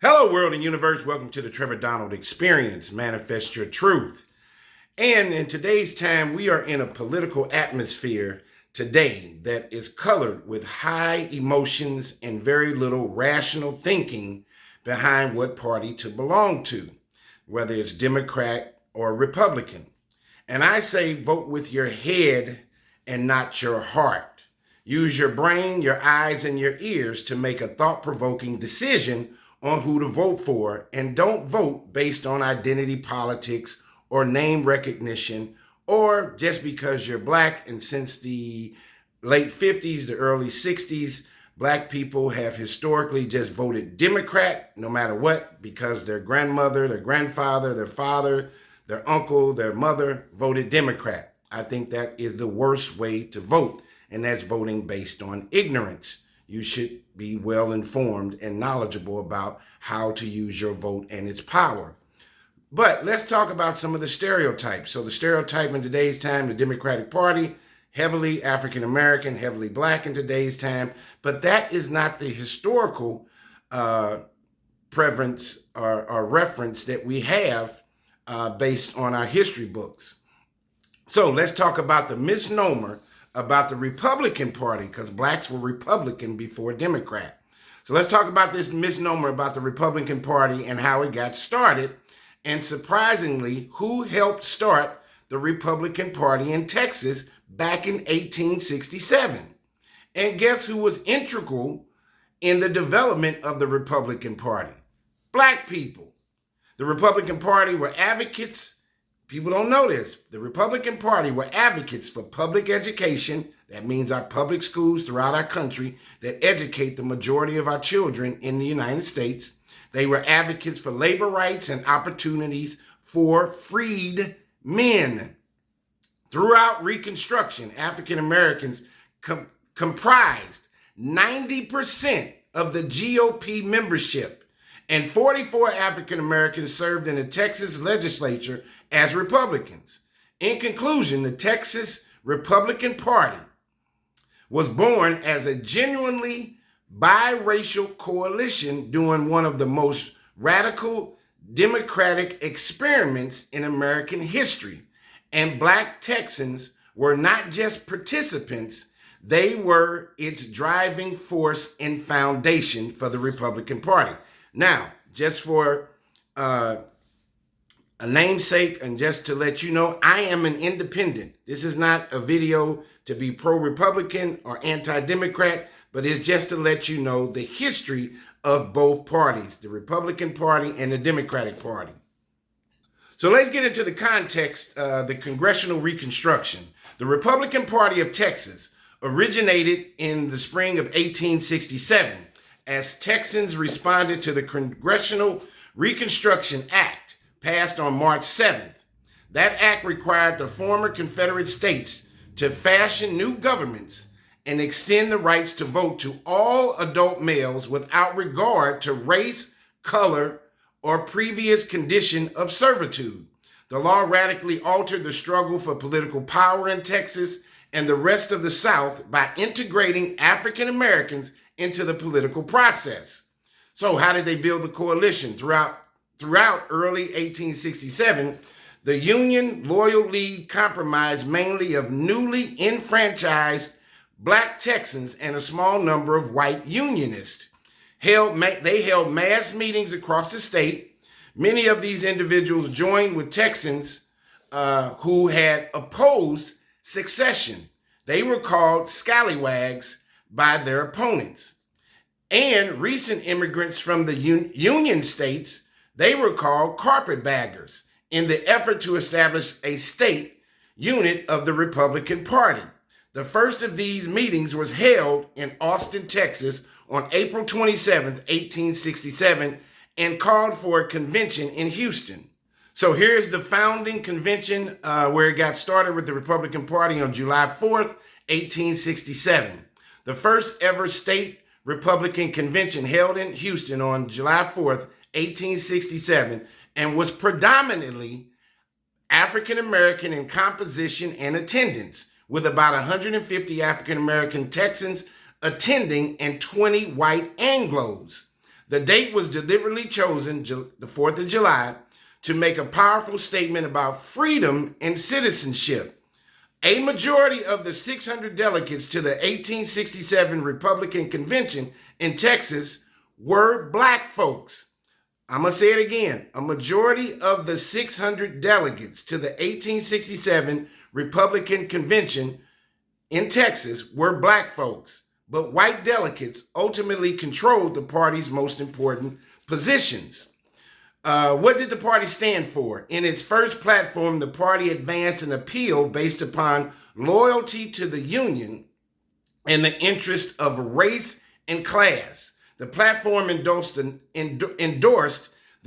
Hello, world and universe. Welcome to the Trevor Donald Experience. Manifest your truth. And in today's time, we are in a political atmosphere today that is colored with high emotions and very little rational thinking behind what party to belong to, whether it's Democrat or Republican. And I say vote with your head and not your heart. Use your brain, your eyes, and your ears to make a thought-provoking decision on who to vote for, and don't vote based on identity politics or name recognition or just because you're black. And since the late 50s, the early 60s, black people have historically just voted Democrat no matter what because their grandmother, their grandfather, their father, their uncle, their mother voted Democrat. I think that is the worst way to vote, and that's voting based on ignorance. You should be well informed and knowledgeable about how to use your vote and its power. But let's talk about some of the stereotypes. So the stereotype in today's time, the Democratic Party, heavily African American, heavily black in today's time. But that is not the historical preference or reference that we have based on our history books. So let's talk about the misnomer about the Republican Party, because blacks were Republican before Democrat. So let's talk about this misnomer about the Republican Party and how it got started. And surprisingly, who helped start the Republican Party in Texas back in 1867? And guess who was integral in the development of the Republican Party? Black people. The Republican Party were advocates. People don't know this. The Republican Party were advocates for public education. That means our public schools throughout our country that educate the majority of our children in the United States. They were advocates for labor rights and opportunities for freed men. Throughout Reconstruction, African Americans comprised 90% of the GOP membership, and 44 African Americans served in the Texas legislature as Republicans. In conclusion, the Texas Republican Party was born as a genuinely biracial coalition during one of the most radical democratic experiments in American history. And black Texans were not just participants, they were its driving force and foundation for the Republican Party. Now, just for a namesake and just to let you know, I am an independent. This is not a video to be pro-Republican or anti-Democrat, but it's just to let you know the history of both parties, the Republican Party and the Democratic Party. So let's get into the context, the congressional reconstruction. The Republican Party of Texas originated in the spring of 1867 as Texans responded to the Congressional Reconstruction Act passed on March 7th. That act required the former Confederate states to fashion new governments and extend the rights to vote to all adult males without regard to race, color, or previous condition of servitude. The law radically altered the struggle for political power in Texas and the rest of the South by integrating African Americans into the political process. So how did they build the coalition? Throughout early 1867, the Union Loyal League comprised mainly of newly enfranchised black Texans and a small number of white Unionists. They held mass meetings across the state. Many of these individuals joined with Texans who had opposed secession. They were called scallywags by their opponents. And recent immigrants from the Union states, they were called carpetbaggers in the effort to establish a state unit of the Republican Party. The first of these meetings was held in Austin, Texas on April 27, 1867, and called for a convention in Houston. So here's the founding convention where it got started with the Republican Party on July 4th, 1867. The first ever state Republican convention held in Houston on July 4th, 1867, and was predominantly African American in composition and attendance, with about 150 African American Texans attending and 20 white Anglos. The date was deliberately chosen, the 4th of July, to make a powerful statement about freedom and citizenship. A majority of the 600 delegates to the 1867 Republican Convention in Texas were black folks. I'm going to say it again. A majority of the 600 delegates to the 1867 Republican Convention in Texas were black folks, but white delegates ultimately controlled the party's most important positions. What did the party stand for? In its first platform, the party advanced an appeal based upon loyalty to the Union and the interest of race and class. The platform endorsed the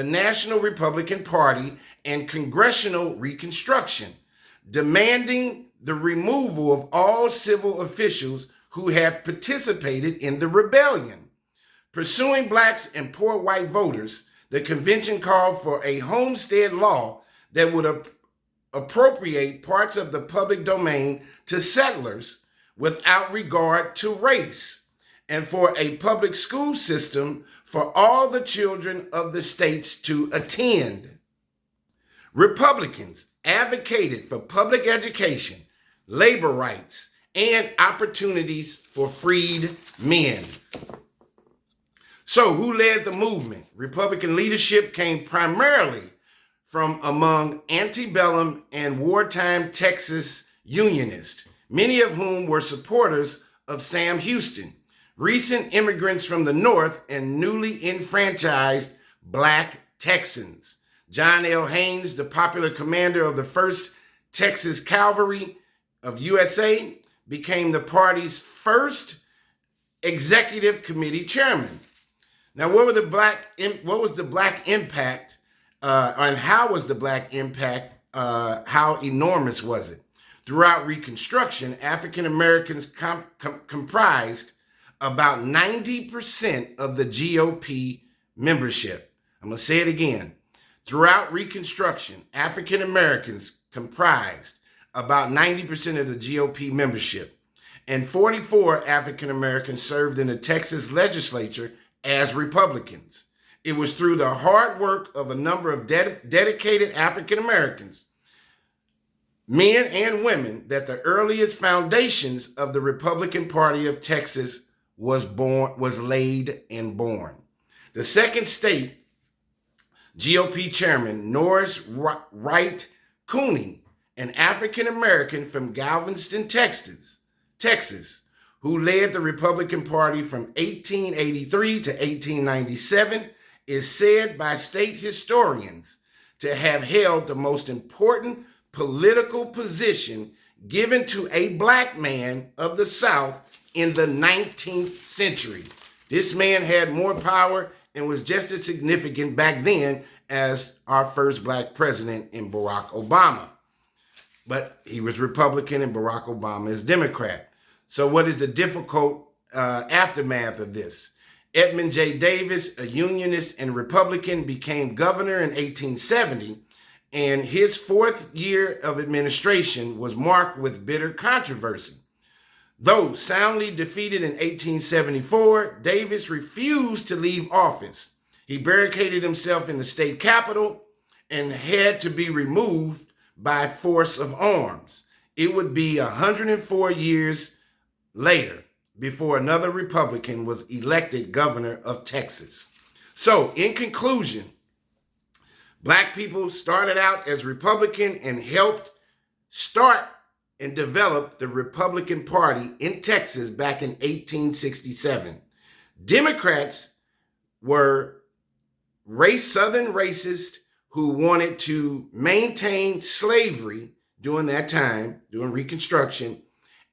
National Republican Party and Congressional Reconstruction, demanding the removal of all civil officials who had participated in the rebellion. Pursuing blacks and poor white voters, the convention called for a homestead law that would appropriate parts of the public domain to settlers without regard to race, and for a public school system for all the children of the states to attend. Republicans advocated for public education, labor rights, and opportunities for freed men. So who led the movement? Republican leadership came primarily from among antebellum and wartime Texas Unionists, many of whom were supporters of Sam Houston, recent immigrants from the North and newly enfranchised black Texans. John L. Haynes, the popular commander of the 1st Texas Cavalry of USA, became the party's first executive committee chairman. Now, what was the black impact, and how was the black impact? How enormous was it? Throughout Reconstruction, African Americans comprised about 90% of the GOP membership. I'm going to say it again. Throughout Reconstruction, African Americans comprised about 90% of the GOP membership, and 44 African Americans served in the Texas legislature as Republicans. It was through the hard work of a number of dedicated African Americans, men and women, that the earliest foundations of the Republican Party of Texas was laid and born. The second state GOP chairman, Norris Wright Cooney, an African American from Galveston, Texas, who led the Republican Party from 1883 to 1897, is said by state historians to have held the most important political position given to a black man of the South in the 19th century. This man had more power and was just as significant back then as our first black president in Barack Obama. But he was Republican and Barack Obama is Democrat. So what is the difficult aftermath of this? Edmund J. Davis, a Unionist and Republican, became governor in 1870, and his 4th year of administration was marked with bitter controversy. Though soundly defeated in 1874, Davis refused to leave office. He barricaded himself in the state capitol and had to be removed by force of arms. It would be 104 years later before another Republican was elected governor of Texas. So, in conclusion, black people started out as Republican and helped start and develop the Republican Party in Texas back in 1867. Democrats were Southern racists who wanted to maintain slavery during that time, during Reconstruction,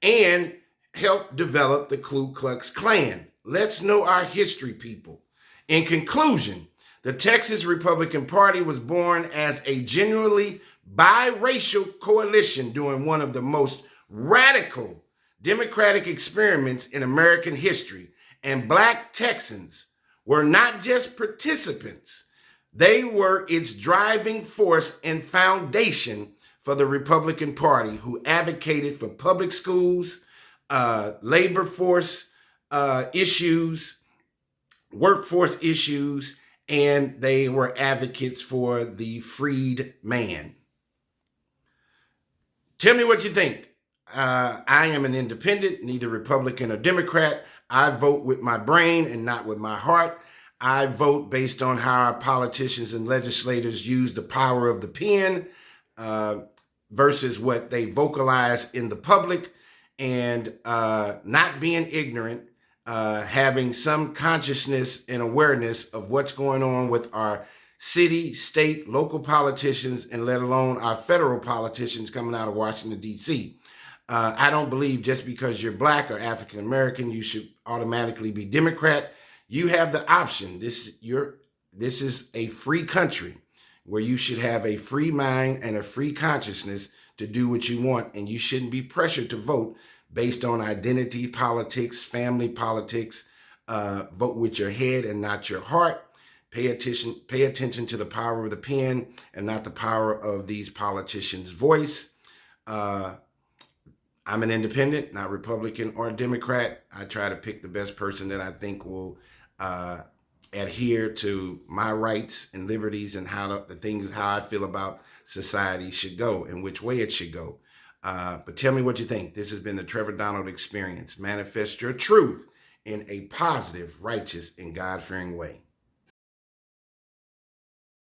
and help develop the Ku Klux Klan. Let's know our history, people. In conclusion, the Texas Republican Party was born as a genuinely biracial coalition during one of the most radical democratic experiments in American history, and black Texans were not just participants, they were its driving force and foundation for the Republican Party, who advocated for public schools, labor force issues, workforce issues, and they were advocates for the freed man. Tell me what you think. I am an independent, neither Republican or Democrat. I vote with my brain and not with my heart. I vote based on how our politicians and legislators use the power of the pen versus what they vocalize in the public, and not being ignorant, having some consciousness and awareness of what's going on with our city, state, local politicians, and let alone our federal politicians coming out of Washington, D.C. I don't believe just because you're black or African American, you should automatically be Democrat. You have the option. This is a free country where you should have a free mind and a free consciousness to do what you want, and you shouldn't be pressured to vote based on identity politics, family politics. Vote with your head and not your heart. Pay attention to the power of the pen and not the power of these politicians' voice. I'm an independent, not Republican or Democrat. I try to pick the best person that I think will adhere to my rights and liberties and how I feel about society should go and which way it should go. But tell me what you think. This has been the Trevor Donald Experience. Manifest your truth in a positive, righteous, and God-fearing way.